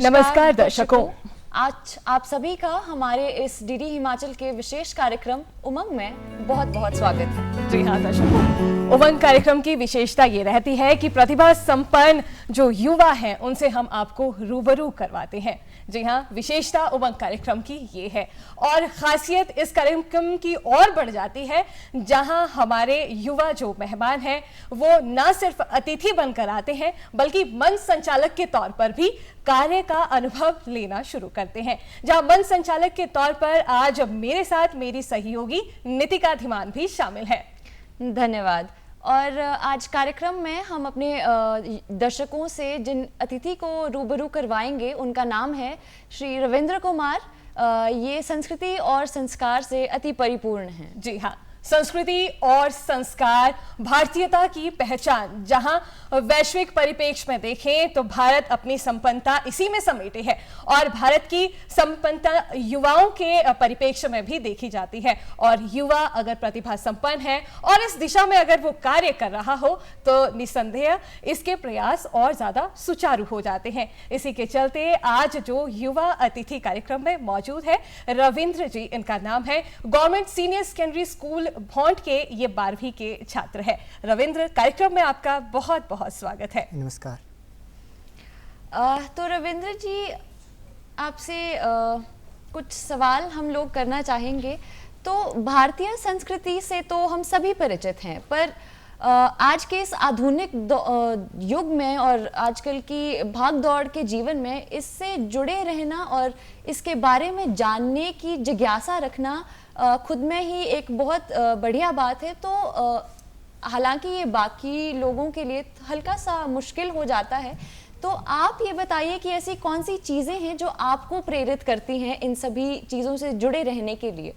नमस्कार दर्शकों। आज आप सभी का हमारे इस डीडी हिमाचल के विशेष कार्यक्रम उमंग में बहुत बहुत स्वागत है। जी हाँ दर्शकों, उमंग कार्यक्रम की विशेषता ये रहती है कि प्रतिभा संपन्न जो युवा हैं उनसे हम आपको रूबरू करवाते हैं। जी हाँ, विशेषता उमंग कार्यक्रम की ये है और खासियत इस कार्यक्रम की और बढ़ जाती है जहां हमारे युवा जो मेहमान हैं वो न सिर्फ अतिथि बनकर आते हैं बल्कि मंच संचालक के तौर पर भी कार्य का अनुभव लेना शुरू करते हैं। जहां मंच संचालक के तौर पर आज मेरे साथ मेरी सहयोगी नितिका धीमान भी शामिल है। धन्यवाद। और आज कार्यक्रम में हम अपने दर्शकों से जिन अतिथि को रूबरू करवाएंगे उनका नाम है श्री रविंद्र कुमार। ये संस्कृति और संस्कार से अति परिपूर्ण हैं। जी हाँ, संस्कृति और संस्कार भारतीयता की पहचान। जहां वैश्विक परिप्रेक्ष्य में देखें तो भारत अपनी संपन्नता इसी में समेटे है और भारत की संपन्नता युवाओं के परिप्रेक्ष्य में भी देखी जाती है। और युवा अगर प्रतिभा संपन्न है और इस दिशा में अगर वो कार्य कर रहा हो तो निसंदेह इसके प्रयास और ज्यादा सुचारू हो जाते हैं। इसी के चलते आज जो युवा अतिथि कार्यक्रम में मौजूद है रविंद्र जी, इनका नाम है, गवर्नमेंट सीनियर सेकेंडरी स्कूल भौंट के ये 12वीं के छात्र है। रविंद्र, कार्यक्रम में आपका बहुत बहुत स्वागत है। नमस्कार। तो रविंद्र जी, आपसे कुछ सवाल हम लोग करना चाहेंगे। तो भारतीय संस्कृति से तो हम सभी परिचित हैं, पर आज के इस आधुनिक युग में और आजकल की भाग दौड़ के जीवन में इससे जुड़े रहना और इसके बारे में जानने की जिज्ञासा रखना खुद में ही एक बहुत बढ़िया बात है। तो हालांकि ये बाकी लोगों के लिए हल्का सा मुश्किल हो जाता है। तो आप ये बताइए कि ऐसी कौन सी चीज़ें हैं जो आपको प्रेरित करती हैं इन सभी चीज़ों से जुड़े रहने के लिए?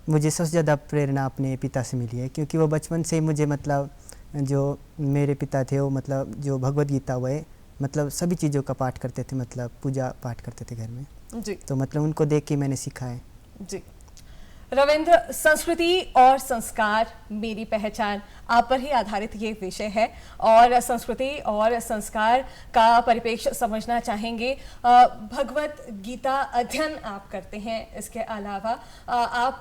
मुझे सबसे ज़्यादा प्रेरणा अपने पिता से मिली है, क्योंकि वो बचपन से ही मुझे मतलब जो मेरे पिता थे वो मतलब जो भगवत गीता हुए मतलब सभी चीज़ों का पाठ करते थे, मतलब पूजा पाठ करते थे घर में जी। तो मतलब उनको देख के मैंने सीखा है। जी रविंद्र, संस्कृति और संस्कार मेरी पहचान आप पर ही आधारित ये विषय है और संस्कृति और संस्कार का परिप्रेक्ष्य समझना चाहेंगे। भगवत गीता अध्ययन आप करते हैं, इसके अलावा आप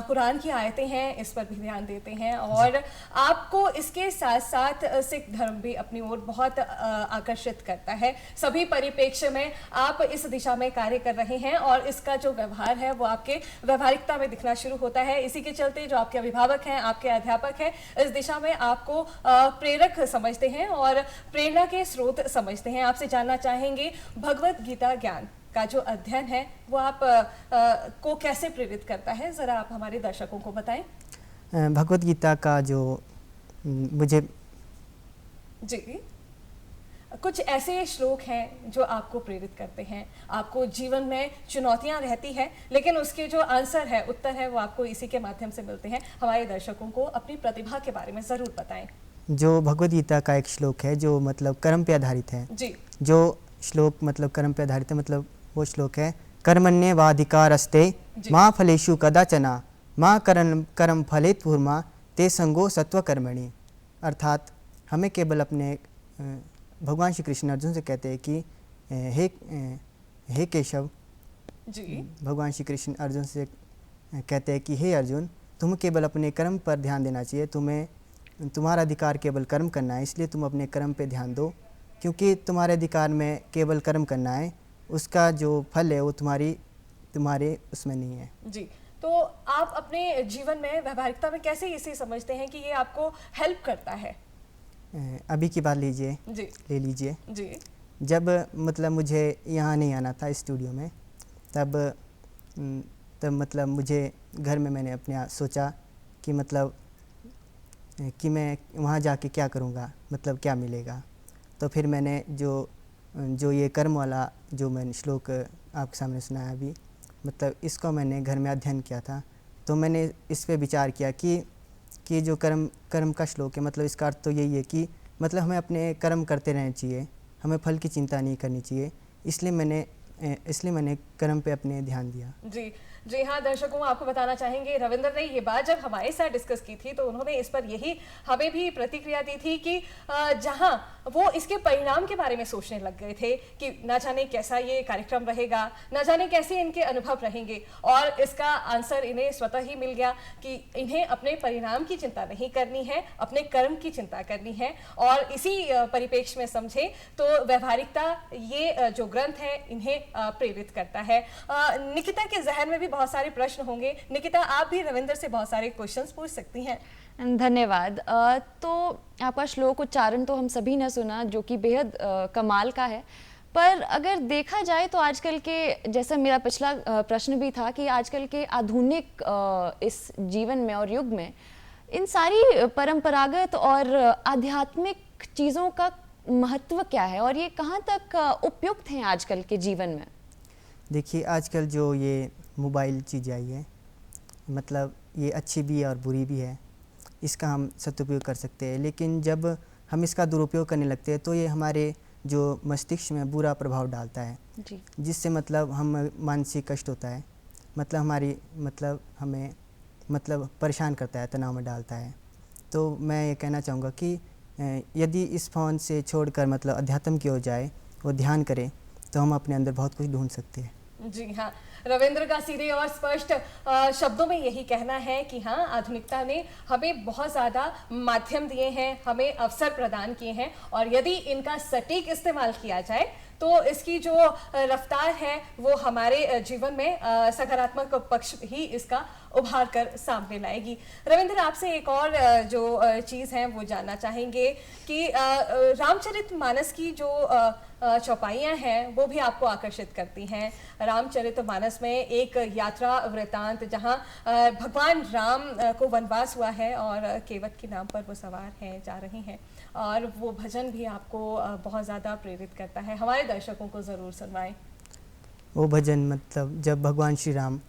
कुरान की आयतें हैं इस पर भी ध्यान देते हैं और आपको इसके साथ साथ सिख धर्म भी अपनी ओर बहुत आकर्षित करता है। सभी परिप्रेक्ष्य में आप इस दिशा में कार्य कर रहे हैं और इसका जो व्यवहार है वो आपके व्यवहारिकता में दिखना शुरू होता है। इसी के चलते जो आपके अभिभावक हैं, आपके अध्यापक हैं, इस दिशा में आपको प्रेरक समझते हैं और प्रेरणा के स्रोत समझते हैं। आपसे जानना चाहेंगे भगवत गीता ज्ञान का जो अध्ययन है वो आप को कैसे प्रेरित करता है, जरा आप हमारे दर्शकों को बताएं। भगवत गीता का जो मुझे जी कुछ ऐसे श्लोक हैं जो आपको प्रेरित करते हैं। आपको जीवन में चुनौतियां रहती है लेकिन उसके जो आंसर है, उत्तर है, वो आपको इसी के माध्यम से मिलते हैं। हमारे दर्शकों को अपनी प्रतिभा के बारे में ज़रूर बताएं। जो भगवत गीता का एक श्लोक है जो मतलब कर्म पे आधारित है। जी। जो श्लोक मतलब कर्म पे आधारित है, मतलब वो श्लोक है कर्मण्येवाधिकारस्ते माँ फलेषु कदाचन माँ कर्म फलेत पूर्मा ते संगो सत्व कर्मणि। अर्थात हमें केवल अपने भगवान श्री कृष्ण अर्जुन से कहते हैं कि हे केशव जी। भगवान श्री कृष्ण अर्जुन से कहते हैं कि हे अर्जुन, तुम केवल अपने कर्म पर ध्यान देना चाहिए, तुम्हारा अधिकार केवल कर्म करना है, इसलिए तुम अपने कर्म पे ध्यान दो, क्योंकि तुम्हारे अधिकार में केवल कर्म करना है, उसका जो फल है वो तुम्हारे उसमें नहीं है। जी। तो आप अपने जीवन में व्यवहारिकता में कैसे इसे समझते हैं कि ये आपको हेल्प करता है? अभी की बात लीजिए, ले लीजिए जी। जब मतलब मुझे यहाँ नहीं आना था स्टूडियो में, तब मतलब मुझे घर में मैंने अपने सोचा कि मतलब कि मैं वहाँ जाके क्या करूँगा, मतलब क्या मिलेगा। तो फिर मैंने जो ये कर्म वाला जो मैंने श्लोक आपके सामने सुनाया अभी, मतलब इसको मैंने घर में अध्ययन किया था। तो मैंने इस पे विचार किया कि जो कर्म का श्लोक है, मतलब इसका अर्थ तो यही है कि मतलब हमें अपने कर्म करते रहना चाहिए, हमें फल की चिंता नहीं करनी चाहिए। इसलिए मैंने इसलिए मैंने कर्म पे अपने ध्यान दिया। जी जी हाँ, दर्शकों आपको बताना चाहेंगे रविंद्र ने ये बात जब हमारे साथ डिस्कस की थी तो उन्होंने इस पर यही हमें भी प्रतिक्रिया दी थी कि जहाँ वो इसके परिणाम के बारे में सोचने लग गए थे कि ना जाने कैसा ये कार्यक्रम रहेगा, ना जाने कैसे इनके अनुभव रहेंगे, और इसका आंसर इन्हें स्वतः ही मिल गया कि इन्हें अपने परिणाम की चिंता नहीं करनी है, अपने कर्म की चिंता करनी है। और इसी परिप्रेक्ष्य में समझे तो व्यवहारिकता ये जो ग्रंथ है इन्हें प्रेरित करता है। निकिता के जहन में भी बहुत सारे प्रश्न होंगे। निकिता, आप भी रविंद्र से बहुत सारे क्वेश्चंस पूछ सकती हैं। धन्यवाद। तो आपका श्लोक उच्चारण तो हम सभी ने सुना, जो कि बेहद कमाल का है। पर अगर देखा जाए तो आजकल के, जैसा मेरा पिछला प्रश्न भी था, कि आजकल के आधुनिक इस जीवन में और युग में इन सारी परंपरागत और आध्यात्मिक चीज़ों का महत्व क्या है और ये कहाँ तक उपयुक्त हैं आजकल के जीवन में? देखिए, आजकल जो ये मोबाइल चीज़ आई है, मतलब ये अच्छी भी है और बुरी भी है। इसका हम सदुपयोग कर सकते हैं, लेकिन जब हम इसका दुरुपयोग करने लगते हैं तो ये हमारे जो मस्तिष्क में बुरा प्रभाव डालता है जी। जिससे मतलब हम मानसिक कष्ट होता है, मतलब हमारी हमें परेशान करता है, तनाव में डालता है। तो मैं ये कहना चाहूँगा कि यदि इस फ़ोन से छोड़कर मतलब अध्यात्म की ओर जाए और ध्यान करें तो हम अपने अंदर बहुत कुछ ढूंढ सकते हैं। जी हाँ, रविंद्र का सीधे और स्पष्ट शब्दों में यही कहना है कि हाँ, आधुनिकता ने हमें बहुत ज़्यादा माध्यम दिए हैं, हमें अवसर प्रदान किए हैं, और यदि इनका सटीक इस्तेमाल किया जाए तो इसकी जो रफ्तार है वो हमारे जीवन में सकारात्मक पक्ष ही इसका उभार कर सामने लाएगी। रविंद्र, आपसे एक और जो चीज़ है वो जानना चाहेंगे कि रामचरितमानस की जो चौपाइयाँ हैं वो भी आपको आकर्षित करती हैं। रामचरितमानस में एक यात्रा वृतांत जहाँ भगवान राम को वनवास हुआ है और केवट के नाम पर वो सवार हैं, जा रही हैं, और वो भजन भी आपको बहुत ज़्यादा प्रेरित करता है। हमारे दर्शकों को ज़रूर सुनवाएं। वो भजन मतलब जब भगवान श्री राम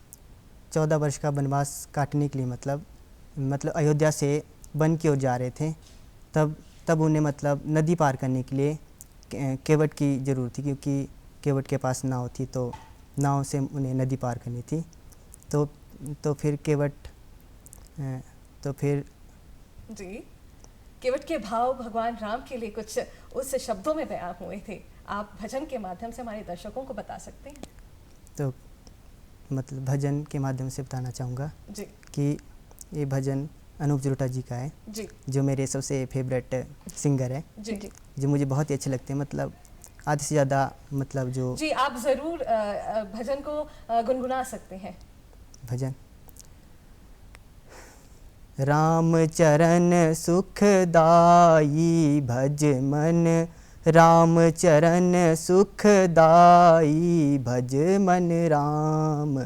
14 वर्ष का वनवास काटने के लिए मतलब अयोध्या से वन की ओर जा रहे थे, तब उन्हें मतलब नदी पार करने के लिए केवट की ज़रूरत थी, क्योंकि केवट के पास नाव थी, तो नाव से उन्हें नदी पार करनी थी। तो फिर जी, केवट के भाव भगवान राम के लिए कुछ उस शब्दों में बयां हुए थे, आप भजन के माध्यम से हमारे दर्शकों को बता सकते हैं? तो मतलब भजन के माध्यम से बताना चाहूँगा जी कि ये भजन अनूप जलोटा जी का है, जी, जो मेरे सबसे फेवरेट सिंगर है, जी जी, जो मुझे बहुत ही अच्छे लगते हैं। मतलब आधे से ज़्यादा मतलब जो जी, आप ज़रूर भजन को गुनगुना सकते हैं। भजन। राम चरण सुखदाई भज मन, राम चरण सुखदाई भज मन, राम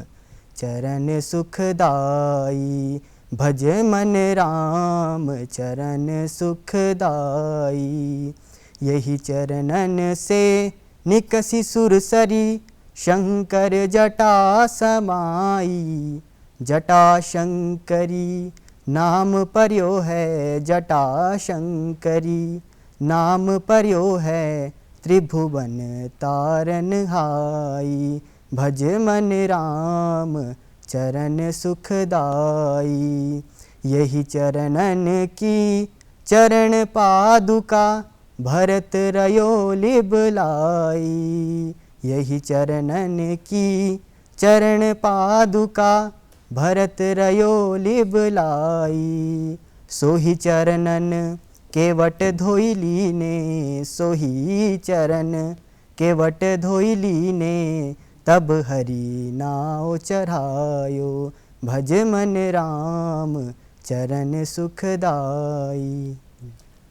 चरण सुखदाई भज मन, राम चरण सुखदाई। यही चरणन से निकसी सुरसरी, शंकर जटा समाई। जटा शंकरी नाम पर्यो है, जटा शंकरी नाम पर्यो है, त्रिभुवन तारनहाई। भज मन राम चरण सुखदाई। यही चरणन की चरण पादुका, भरत रयो लिबलाई। यही चरणन की चरण पादुका, भरत रयो लिबलाई। सोही चरणन केवट धोइली ने, सोही चरण केवट धोइली ने, तब हरि नाव चढ़ायो। भज मन राम चरण सुखदाई।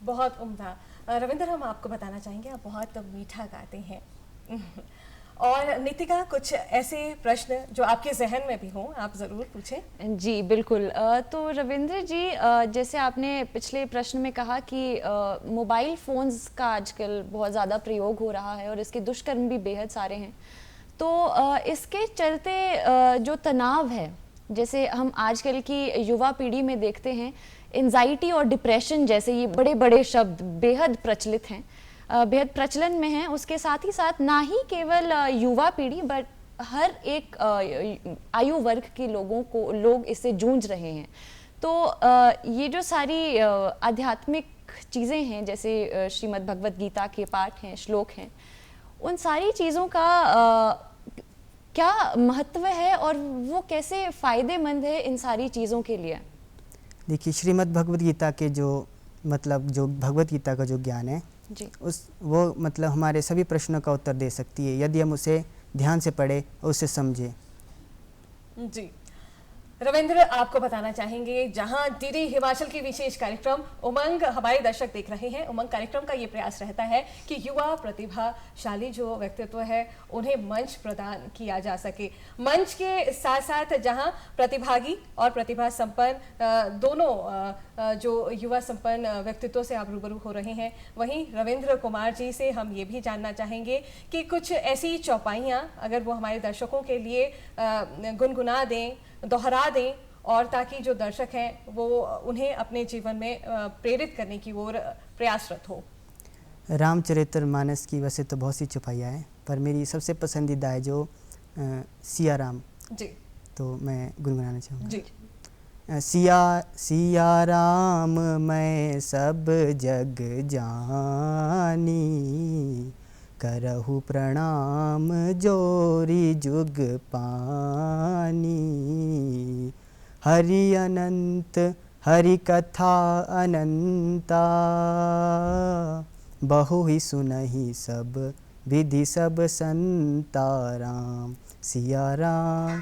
बहुत उम्दा। रविंद्र, हम आपको बताना चाहेंगे आप बहुत मीठा गाते हैं। और नितिका, कुछ ऐसे प्रश्न जो आपके जहन में भी हों आप ज़रूर पूछें। जी बिल्कुल। तो रविंद्र जी, जैसे आपने पिछले प्रश्न में कहा कि मोबाइल फ़ोन्स का आजकल बहुत ज़्यादा प्रयोग हो रहा है और इसके दुष्कर्म भी बेहद सारे हैं, तो इसके चलते जो तनाव है, जैसे हम आजकल की युवा पीढ़ी में देखते हैं, एंजाइटी और डिप्रेशन जैसे ये बड़े बड़े शब्द बेहद प्रचलित हैं। बेहद प्रचलन में हैं, उसके साथ ही साथ ना ही केवल युवा पीढ़ी बट हर एक आयु वर्ग के लोग इससे जूझ रहे हैं। तो ये जो सारी आध्यात्मिक चीज़ें हैं, जैसे श्रीमद् भगवत गीता के पाठ हैं, श्लोक हैं, उन सारी चीज़ों का क्या महत्व है और वो कैसे फ़ायदेमंद है इन सारी चीज़ों के लिए? देखिए, श्रीमद् भगवत गीता के जो भगवत गीता का जो ज्ञान है जी, वो मतलब हमारे सभी प्रश्नों का उत्तर दे सकती है यदि हम उसे ध्यान से पढ़े और उसे समझे। जी रविंद्र, आपको बताना चाहेंगे, जहां डीडी हिमाचल की विशेष कार्यक्रम उमंग हमारे दर्शक देख रहे हैं, उमंग कार्यक्रम का ये प्रयास रहता है कि युवा प्रतिभाशाली जो व्यक्तित्व है उन्हें मंच प्रदान किया जा सके। मंच के साथ साथ जहां प्रतिभागी और प्रतिभा संपन्न दोनों जो युवा संपन्न व्यक्तित्व से आप रूबरू हो रहे हैं, वहीं रविंद्र कुमार जी से हम ये भी जानना चाहेंगे कि कुछ ऐसी चौपाइयाँ अगर वो हमारे दर्शकों के लिए गुनगुना दें, दोहरा दें, और ताकि जो दर्शक हैं वो उन्हें अपने जीवन में प्रेरित करने की ओर प्रयासरत हो। रामचरितमानस की वैसे तो बहुत सी चौपाइयाँ हैं, पर मेरी सबसे पसंदीदा है जो सिया राम जी, तो मैं गुनगुनाना चाहूँगा। जी। सिया राम मैं सब जग जानी, करहु प्रणाम जोरी जुग पानी, हरि अनंत हरि कथा अनंता, बहु ही सुनहि सब विधि सब संता, राम सिया राम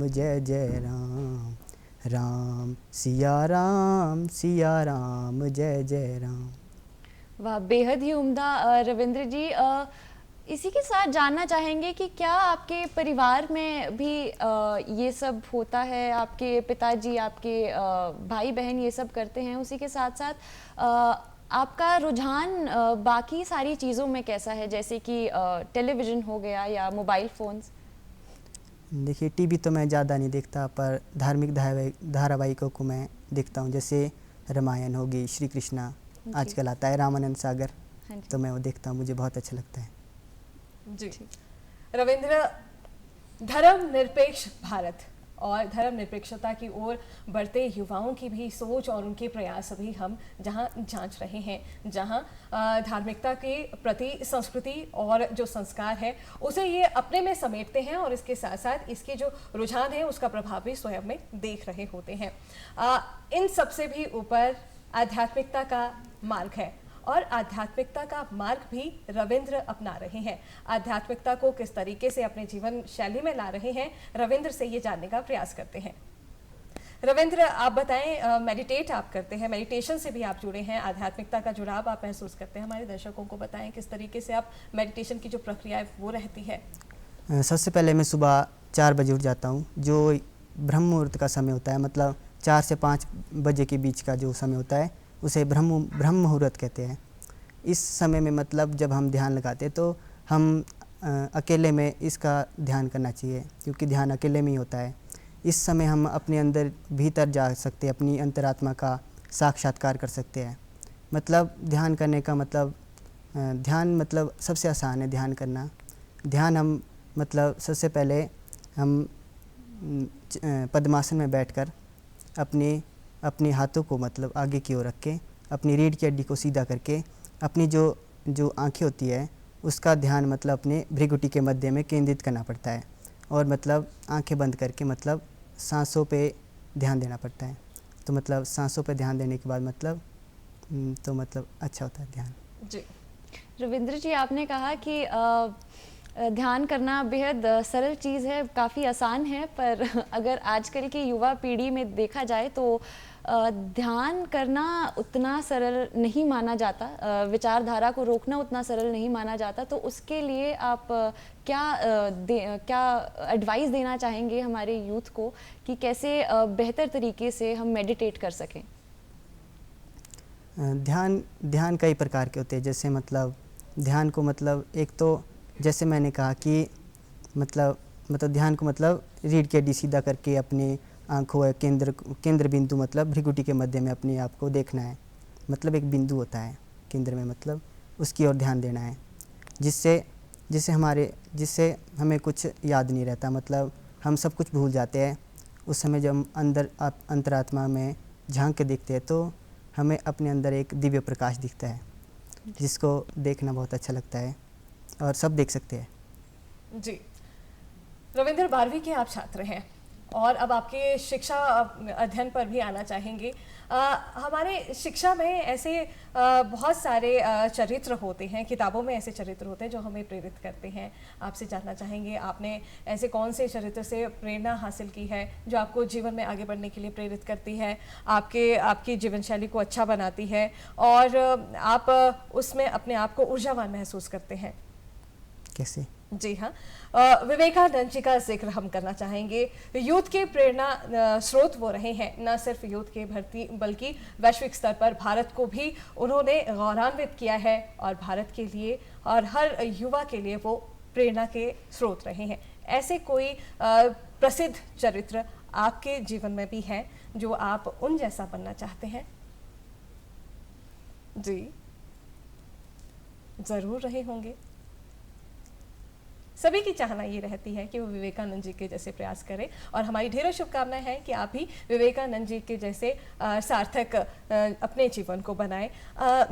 जय जय राम, राम सिया राम जय जय राम। वाह, बेहद ही उम्दा रविंद्र जी। इसी के साथ जानना चाहेंगे कि क्या आपके परिवार में भी ये सब होता है? आपके पिताजी, आपके भाई बहन ये सब करते हैं? उसी के साथ साथ आपका रुझान बाकी सारी चीज़ों में कैसा है, जैसे कि टेलीविज़न हो गया या मोबाइल फ़ोन्स? देखिए, टीवी तो मैं ज़्यादा नहीं देखता, पर धार्मिक धारावाहिकों को मैं देखता हूँ, जैसे रामायण होगी, श्री कृष्णा आजकल आता है, रामानंद सागर, तो मैं वो देखता हूँ, मुझे बहुत अच्छा लगता है। जी रविंद्र, धर्मनिरपेक्ष भारत और धर्मनिरपेक्षता की ओर बढ़ते युवाओं की भी सोच और उनके प्रयास भी हम जहां जांच रहे हैं, जहां धार्मिकता के प्रति संस्कृति और जो संस्कार है उसे ये अपने में समेटते हैं और इसके साथ साथ इसके जो रुझान है उसका प्रभाव भी स्वयं में देख रहे होते हैं। इन सबसे भी ऊपर आध्यात्मिकता का मार्ग है और आध्यात्मिकता का मार्ग भी रविंद्र अपना रहे हैं। आध्यात्मिकता को किस तरीके से अपने जीवन शैली में ला रहे हैं, रविंद्र से ये जानने का प्रयास करते हैं। रविंद्र, आप बताएं, मेडिटेट आप करते हैं, मेडिटेशन से भी आप जुड़े हैं, आध्यात्मिकता का जुड़ाव आप महसूस करते हैं, हमारे दर्शकों को बताएं किस तरीके से आप मेडिटेशन की जो प्रक्रिया है वो रहती है। सबसे पहले मैं सुबह 4 बजे उठ जाता हूँ, जो ब्रह्म मुहूर्त का समय होता है, मतलब 4 से 5 बजे के बीच का जो समय होता है उसे ब्रह्म मुहूर्त कहते हैं। इस समय में मतलब जब हम ध्यान लगाते हैं तो हम अकेले में इसका ध्यान करना चाहिए, क्योंकि ध्यान अकेले में ही होता है। इस समय हम अपने अंदर भीतर जा सकते हैं, अपनी अंतरात्मा का साक्षात्कार कर सकते हैं। मतलब ध्यान करने का मतलब ध्यान मतलब सबसे आसान है ध्यान करना। ध्यान हम मतलब सबसे पहले हम पद्मासन में बैठकर अपने हाथों को मतलब आगे की ओर रख के, अपनी रीढ़ की हड्डी को सीधा करके, अपनी जो आंखें होती है उसका ध्यान मतलब अपने भृगुटी के मध्य में केंद्रित करना पड़ता है, और मतलब आंखें बंद करके मतलब सांसों पे ध्यान देना पड़ता है। तो मतलब सांसों पे ध्यान देने के बाद मतलब तो मतलब अच्छा होता है ध्यान। जी रविंद्र जी, आपने कहा कि ध्यान करना बेहद सरल चीज़ है, काफ़ी आसान है, पर अगर आजकल की युवा पीढ़ी में देखा जाए तो ध्यान करना उतना सरल नहीं माना जाता, विचारधारा को रोकना उतना सरल नहीं माना जाता। तो उसके लिए आप क्या एडवाइस देना चाहेंगे हमारे यूथ को कि कैसे बेहतर तरीके से हम मेडिटेट कर सकें? ध्यान कई प्रकार के होते हैं। जैसे मतलब ध्यान को मतलब एक तो जैसे मैंने कहा कि मतलब ध्यान को मतलब रीढ़ की हड्डी सीधा करके अपने आँखों केंद्र बिंदु मतलब भृगुटी के मध्य में अपने आप को देखना है। मतलब एक बिंदु होता है केंद्र में, मतलब उसकी ओर ध्यान देना है, जिससे जिससे हमें कुछ याद नहीं रहता, मतलब हम सब कुछ भूल जाते हैं। उस समय जब हम अंतरात्मा में झांक के देखते हैं तो हमें अपने अंदर एक दिव्य प्रकाश दिखता है, जिसको देखना बहुत अच्छा लगता है और सब देख सकते हैं। जी रविंद्र, 12वीं के आप छात्र हैं और अब आपके शिक्षा अध्ययन पर भी आना चाहेंगे। हमारे शिक्षा में ऐसे बहुत सारे चरित्र होते हैं, किताबों में ऐसे चरित्र होते हैं जो हमें प्रेरित करते हैं। आपसे जानना चाहेंगे आपने ऐसे कौन से चरित्र से प्रेरणा हासिल की है जो आपको जीवन में आगे बढ़ने के लिए प्रेरित करती है, आपकी जीवन शैली को अच्छा बनाती है और आप उसमें अपने आप को ऊर्जावान महसूस करते हैं? कैसे? जी हाँ, विवेकानंद जी का जिक्र हम करना चाहेंगे। यूथ के प्रेरणा स्रोत वो रहे हैं, न सिर्फ यूथ के भर्ती बल्कि वैश्विक स्तर पर भारत को भी उन्होंने गौरवान्वित किया है और भारत के लिए और हर युवा के लिए वो प्रेरणा के स्रोत रहे हैं। ऐसे कोई प्रसिद्ध चरित्र आपके जीवन में भी है जो आप उन जैसा बनना चाहते हैं? जी जरूर रहे होंगे। सभी की चाहना ये रहती है कि वो विवेकानंद जी के जैसे प्रयास करें और हमारी ढेरों शुभकामनाएं हैं कि आप भी विवेकानंद जी के जैसे सार्थक अपने जीवन को बनाएं।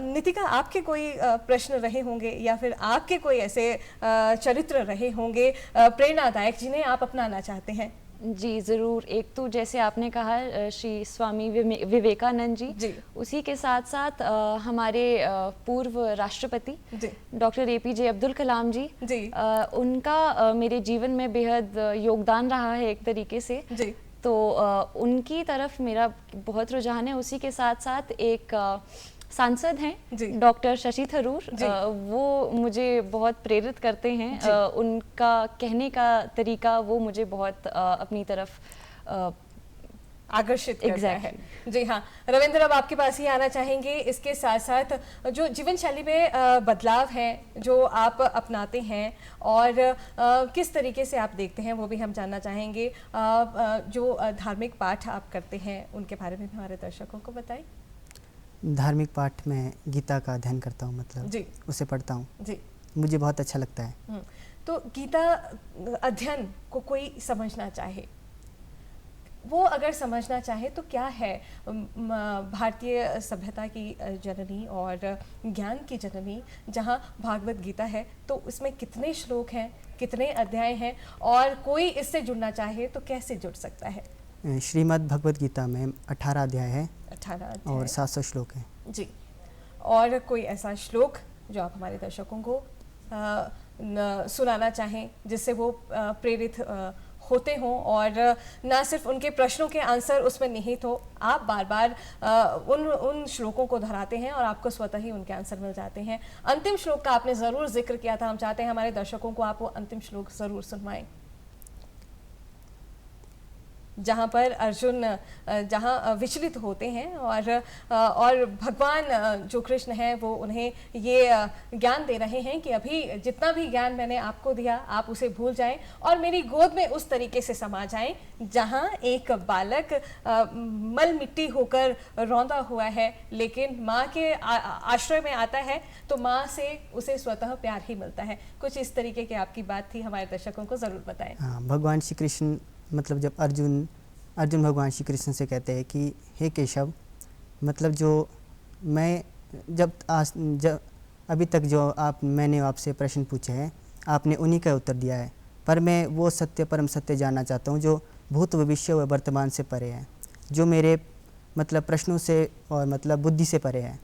नितिका, आपके कोई प्रश्न रहे होंगे या फिर आपके कोई ऐसे चरित्र रहे होंगे प्रेरणादायक जिन्हें आप अपनाना चाहते हैं? जी ज़रूर। एक तो जैसे आपने कहा श्री स्वामी विवेकानंद जी, उसी के साथ साथ हमारे पूर्व राष्ट्रपति डॉक्टर APJ अब्दुल कलाम जी, उनका मेरे जीवन में बेहद योगदान रहा है एक तरीके से। तो उनकी तरफ मेरा बहुत रुझान है। उसी के साथ साथ एक सांसद हैं डॉक्टर शशि थरूर, वो मुझे बहुत प्रेरित करते हैं। उनका कहने का तरीका वो मुझे बहुत अपनी तरफ आकर्षित करता है। जी हाँ रविंद्र, अब आपके पास ही आना चाहेंगे। इसके साथ साथ जो जीवन शैली में बदलाव है जो आप अपनाते हैं और किस तरीके से आप देखते हैं वो भी हम जानना चाहेंगे। जो धार्मिक पाठ आप करते हैं उनके बारे में भी हमारे दर्शकों को बताएं। धार्मिक पाठ में गीता का अध्ययन करता हूँ, मतलब उसे पढ़ता हूँ जी, मुझे बहुत अच्छा लगता है। तो गीता अध्ययन को कोई समझना चाहे, वो अगर समझना चाहे तो क्या है भारतीय सभ्यता की जननी और ज्ञान की जननी जहाँ भागवत गीता है, तो उसमें कितने श्लोक हैं, कितने अध्याय हैं और कोई इससे जुड़ना चाहे तो कैसे जुड़ सकता है? श्रीमद् भगवत गीता में 18 अध्याय है, 18 अध्याय और 700 श्लोक हैं जी। और कोई ऐसा श्लोक जो आप हमारे दर्शकों को सुनाना चाहें जिससे वो प्रेरित होते हों और ना सिर्फ उनके प्रश्नों के आंसर उसमें निहित हो, आप बार बार उन श्लोकों को दोहराते हैं और आपको स्वतः ही उनके आंसर मिल जाते हैं। अंतिम श्लोक का आपने ज़रूर जिक्र किया था, हम चाहते हैं हमारे दर्शकों को आप वो अंतिम श्लोक ज़रूर सुनवाएं जहाँ पर अर्जुन जहाँ विचलित होते हैं और भगवान जो कृष्ण है वो उन्हें ये ज्ञान दे रहे हैं कि अभी जितना भी ज्ञान मैंने आपको दिया आप उसे भूल जाएं और मेरी गोद में उस तरीके से समा जाएं जहाँ एक बालक मल मिट्टी होकर रौंदा हुआ है लेकिन माँ के आश्रय में आता है तो माँ से उसे स्वतः प्यार ही मिलता है। कुछ इस तरीके की आपकी बात थी, हमारे दर्शकों को ज़रूर बताएं। हाँ, भगवान श्री कृष्ण मतलब जब अर्जुन भगवान श्री कृष्ण से कहते हैं कि हे केशव, मतलब जो मैं जब अभी तक जो मैंने आपसे प्रश्न पूछे हैं आपने उन्हीं का उत्तर दिया है, पर मैं वो सत्य परम सत्य जानना चाहता हूँ जो भूत भविष्य व वर्तमान से परे है, जो मेरे मतलब प्रश्नों से और मतलब बुद्धि से परे है।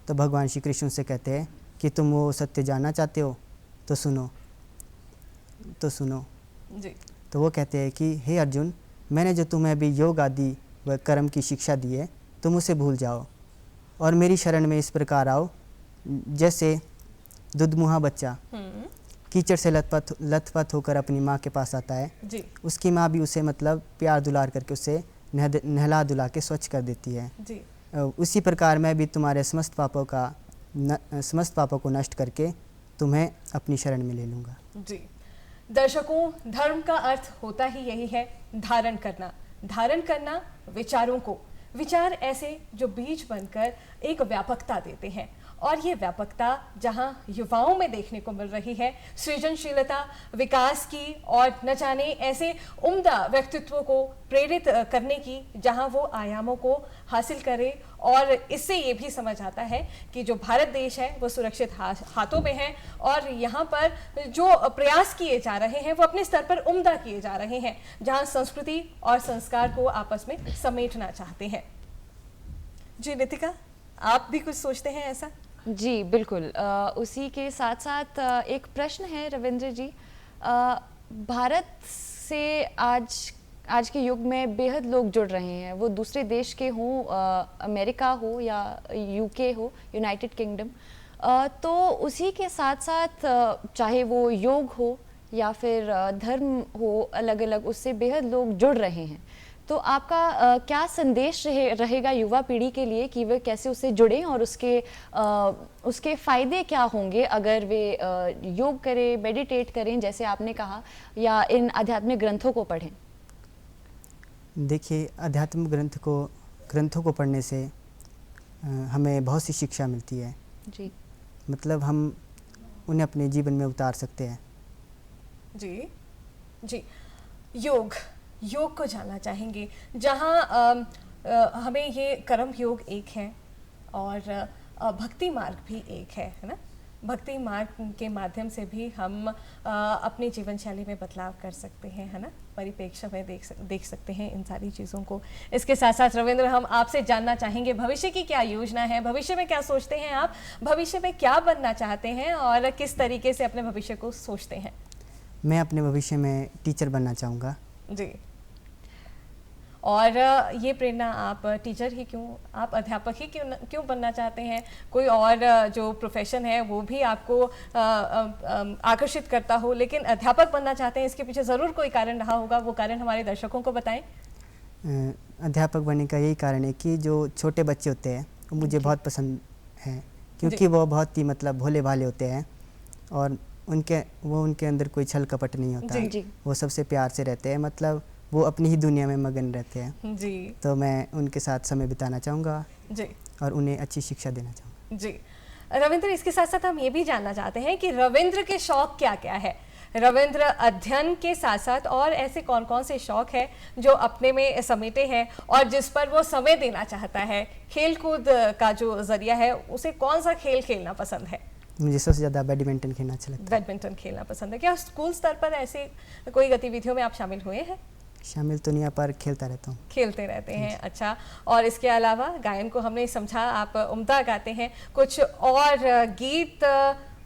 तो भगवान श्री कृष्ण से कहते हैं कि तुम वो सत्य जानना चाहते हो तो सुनो जी। तो वो कहते हैं कि हे अर्जुन, मैंने जो तुम्हें अभी योग आदि व कर्म की शिक्षा दी है तुम उसे भूल जाओ और मेरी शरण में इस प्रकार आओ जैसे दुधमुहा बच्चा कीचड़ से लथपथ होकर अपनी माँ के पास आता है जी। उसकी माँ भी उसे मतलब प्यार दुलार करके उसे नहला धुला के स्वच्छ कर देती है जी। उसी प्रकार मैं भी तुम्हारे समस्त पापों को नष्ट करके तुम्हें अपनी शरण में ले लूँगा जी। दर्शकों, धर्म का अर्थ होता ही यही है, धारण करना विचारों को, विचार ऐसे जो बीज बनकर एक व्यापकता देते हैं और ये व्यापकता जहां युवाओं में देखने को मिल रही है, सृजनशीलता, विकास की और न जाने ऐसे उम्दा व्यक्तित्व को प्रेरित करने की, जहां वो आयामों को हासिल करे। और इससे ये भी समझ आता है कि जो भारत देश है वो सुरक्षित हाथों में है और यहाँ पर जो प्रयास किए जा रहे हैं वो अपने स्तर पर उम्दा किए जा रहे हैं, जहाँ संस्कृति और संस्कार को आपस में समेटना चाहते हैं। जी नितिका, आप भी कुछ सोचते हैं ऐसा? जी बिल्कुल, उसी के साथ साथ एक प्रश्न है रविंद्र जी। भारत से आज के युग में बेहद लोग जुड़ रहे हैं, वो दूसरे देश के हों, अमेरिका हो या यूके हो, यूनाइटेड किंगडम। तो उसी के साथ साथ चाहे वो योग हो या फिर धर्म हो, अलग अलग उससे बेहद लोग जुड़ रहे हैं। तो आपका क्या संदेश रहेगा युवा पीढ़ी के लिए कि वे कैसे उससे जुड़ें और उसके फ़ायदे क्या होंगे अगर वे योग करें, मेडिटेट करें जैसे आपने कहा, या इन आध्यात्मिक ग्रंथों को पढ़ें? देखिए, आध्यात्मिक ग्रंथों को पढ़ने से हमें बहुत सी शिक्षा मिलती है। जी, मतलब हम उन्हें अपने जीवन में उतार सकते हैं। जी जी, योग को जानना चाहेंगे, जहाँ हमें ये कर्म योग एक है और भक्ति मार्ग भी एक है ना? भक्ति मार्ग के माध्यम से भी हम अपनी जीवन शैली में बदलाव कर सकते हैं, है ना? परिप्रेक्ष्य में देख सकते हैं इन सारी चीज़ों को। इसके साथ साथ रविंद्र, हम आपसे जानना चाहेंगे भविष्य की क्या योजना है, भविष्य में क्या सोचते हैं आप, भविष्य में क्या बनना चाहते हैं और किस तरीके से अपने भविष्य को सोचते हैं? मैं अपने भविष्य में टीचर बनना चाहूँगा। जी, और ये प्रेरणा आप टीचर ही क्यों, आप अध्यापक ही क्यों बनना चाहते हैं? कोई और जो प्रोफेशन है वो भी आपको आकर्षित करता हो, लेकिन अध्यापक बनना चाहते हैं, इसके पीछे ज़रूर कोई कारण रहा होगा, वो कारण हमारे दर्शकों को बताएं। अध्यापक बनने का यही कारण है कि जो छोटे बच्चे होते हैं वो मुझे बहुत पसंद हैं, क्योंकि वो बहुत ही मतलब भोले भाले होते हैं और उनके अंदर कोई छल कपट नहीं होता। वो सबसे प्यार से रहते हैं, मतलब वो अपनी ही दुनिया में मगन रहते हैं। जी, तो मैं उनके साथ समय बिताना चाहूँगा जी, और उन्हें अच्छी शिक्षा देना चाहूँगा। जी रविंद्र, इसके साथ साथ हम ये भी जानना चाहते हैं कि रविंद्र के शौक क्या क्या है? रविंद्र अध्ययन के साथ साथ और ऐसे कौन कौन से शौक है जो अपने में समेटे हैं और जिस पर वो समय देना चाहता है? खेल कूद का जो जरिया है, उसे कौन सा खेल खेलना पसंद है? मुझे सबसे ज़्यादा बैडमिंटन खेलना अच्छा लगता है। बैडमिंटन खेलना पसंद है। क्या स्कूल स्तर पर ऐसे कोई गतिविधियों में आप शामिल हुए हैं? शामिल तो नहीं, पर खेलता रहता हूँ। खेलते रहते हैं, अच्छा। और इसके अलावा गायन को हमने समझा आप उम्दा गाते हैं, कुछ और गीत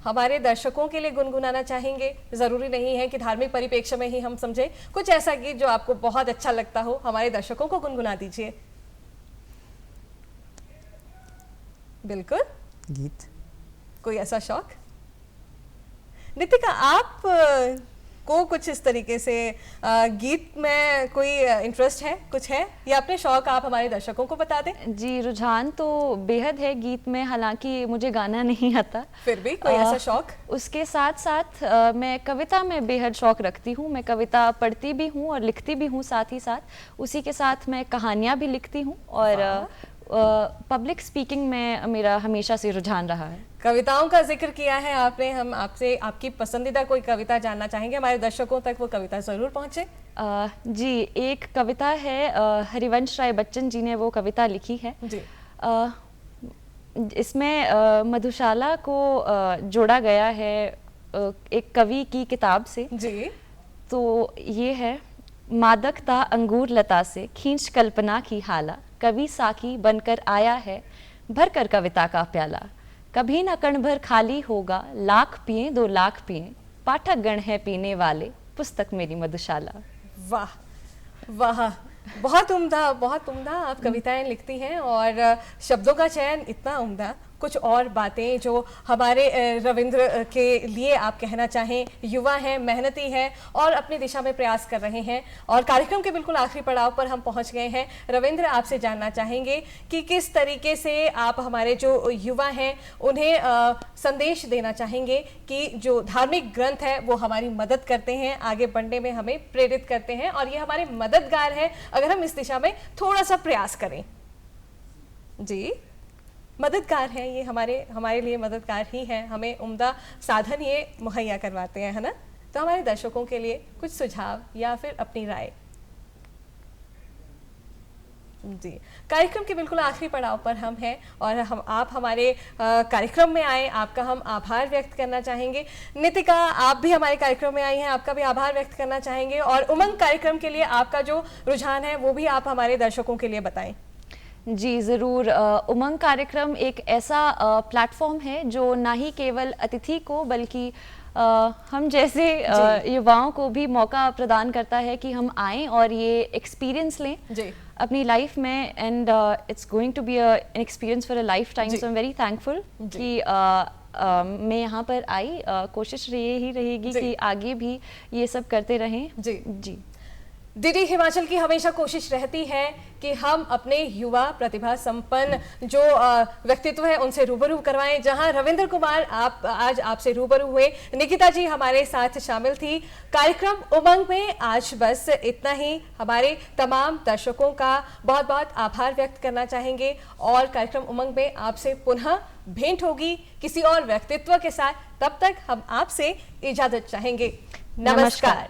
हमारे दर्शकों के लिए गुनगुनाना चाहेंगे? ज़रूरी नहीं है कि धार्मिक परिप्रेक्ष्य में ही हम समझे, कुछ ऐसा गीत जो आपको बहुत अच्छा लगता हो, हमारे दर्शकों को गुनगुना दीजिए। बिल्कुल, गीत कोई ऐसा शौक? नितिका, आप को कुछ इस तरीके से गीत में कोई इंटरेस्ट है, कुछ है, या अपने शौक आप हमारे दर्शकों को बता दें? जी, रुझान तो बेहद है गीत में, हालांकि मुझे गाना नहीं आता, फिर भी कोई ऐसा शौक? उसके साथ साथ मैं कविता में बेहद शौक रखती हूँ। मैं कविता पढ़ती भी हूँ और लिखती भी हूँ साथ ही साथ। उसी के साथ मैं कहानियाँ भी लिखती हूँ और पब्लिक स्पीकिंग में मेरा हमेशा से रुझान रहा है। कविताओं का जिक्र किया है आपने, हम आपसे आपकी पसंदीदा कोई कविता जानना चाहेंगे, हमारे दर्शकों तक वो कविता जरूर पहुंचे। जी, एक कविता है, हरिवंश राय बच्चन जी ने वो कविता लिखी है जी। इसमें मधुशाला को जोड़ा गया है एक कवि की किताब से जी। तो ये है, मादकता अंगूर लता से खींच कल्पना की हाला, कवि साकी बनकर आया है भरकर कविता का प्याला, कभी न कण भर खाली होगा, लाख पिए 2 लाख पिए, पाठक गण है पीने वाले, पुस्तक मेरी मधुशाला। वाह वाह, बहुत उम्दा, बहुत उम्दा आप कविताएं लिखती हैं और शब्दों का चयन इतना उम्दा। कुछ और बातें जो हमारे रविंद्र के लिए आप कहना चाहें? युवा हैं, मेहनती हैं और अपनी दिशा में प्रयास कर रहे हैं और कार्यक्रम के बिल्कुल आखिरी पड़ाव पर हम पहुंच गए हैं। रविंद्र, आपसे जानना चाहेंगे कि किस तरीके से आप हमारे जो युवा हैं उन्हें संदेश देना चाहेंगे कि जो धार्मिक ग्रंथ है वो हमारी मदद करते हैं, आगे बढ़ने में हमें प्रेरित करते हैं और ये हमारे मददगार है अगर हम इस दिशा में थोड़ा सा प्रयास करें। जी मददगार हैं, ये हमारे लिए मददगार ही हैं, हमें उम्दा साधन ये मुहैया करवाते हैं, है ना। तो हमारे दर्शकों के लिए कुछ सुझाव या फिर अपनी राय। जी, कार्यक्रम के बिल्कुल आखिरी पड़ाव पर हम हैं और आप हमारे कार्यक्रम में आए, आपका हम आभार व्यक्त करना चाहेंगे। नितिका, आप भी हमारे कार्यक्रम में आई हैं, आपका भी आभार व्यक्त करना चाहेंगे और उमंग कार्यक्रम के लिए आपका जो रुझान है वो भी आप हमारे दर्शकों के लिए बताएं। जी ज़रूर। उमंग कार्यक्रम एक ऐसा प्लेटफॉर्म है जो ना ही केवल अतिथि को बल्कि हम जैसे युवाओं को भी मौका प्रदान करता है कि हम आएं और ये एक्सपीरियंस लें जी अपनी लाइफ में, and it's going to be an experience for a lifetime. So I am very thankful कि मैं यहाँ पर आई। कोशिश यही रहेगी कि आगे भी ये सब करते रहें। जी जी। डीडी हिमाचल की हमेशा कोशिश रहती है कि हम अपने युवा प्रतिभा संपन्न जो व्यक्तित्व है उनसे रूबरू करवाएं। जहां रविंद्र कुमार आज आपसे रूबरू हुए, निकिता जी हमारे साथ शामिल थी। कार्यक्रम उमंग में आज बस इतना ही। हमारे तमाम दर्शकों का बहुत बहुत आभार व्यक्त करना चाहेंगे और कार्यक्रम उमंग में आपसे पुनः भेंट होगी किसी और व्यक्तित्व के साथ। तब तक हम आपसे इजाजत चाहेंगे। नमस्कार।